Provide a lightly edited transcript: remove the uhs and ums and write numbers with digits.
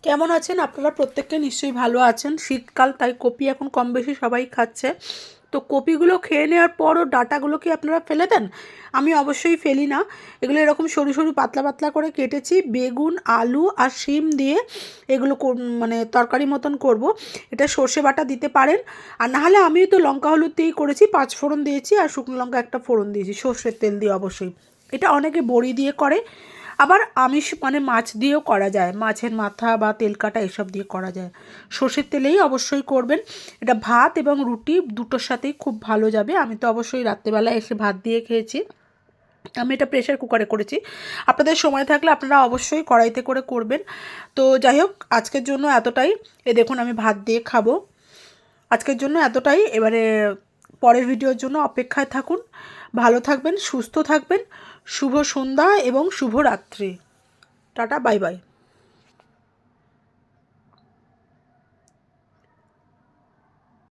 কেমন আছেন আপনারা? প্রত্যেককে নিশ্চয়ই ভালো আছেন। শীতকাল, তাই কপি এখন কম বেশি সবাই খাচ্ছে। তো কপিগুলো খেয়ে নেওয়ার পরও ডাঁটাগুলো কি আপনারা ফেলে দেন? আমি অবশ্যই ফেলি না। এগুলো এরকম সরু সরু পাতলা পাতলা করে কেটেছি। বেগুন, আলু আর শিম দিয়ে এগুলো মানে তরকারি মতন করব। এটা সর্ষে বাটা দিতে পারেন, আর নাহলে আমি তো লঙ্কা হলুদ দিয়েই করেছি। 5 ফোড়ন দিয়েছি আর শুকনো লঙ্কা একটা ফোড়ন দিয়েছি, সর্ষের তেল দিয়ে অবশ্যই। এটা অনেকে বড়ি দিয়ে করে, আবার আমিষ মানে মাছ দিয়েও করা যায়, মাছের মাথা বা তেল কাটা এসব দিয়ে করা যায়। সর্ষের তেলেই অবশ্যই করবেন। এটা ভাত এবং রুটি দুটোর সাথেই খুব ভালো যাবে। আমি তো অবশ্যই রাত্রেবেলা এসে ভাত দিয়ে খেয়েছি। আমি এটা প্রেশার কুকারে করেছি। আপনাদের সময় থাকলে আপনারা অবশ্যই কড়াইতে করে করবেন। তো যাই হোক, আজকের জন্য এতটাই। দেখুন আমি ভাত দিয়ে খাবো। আজকের জন্য এতটাই। এবারে পরের ভিডিওর জন্য অপেক্ষায় থাকুন। ভালো থাকবেন, সুস্থ থাকবেন। শুভ সন্ধ্যা এবং শুভ রাত্রি। Tata, bye bye.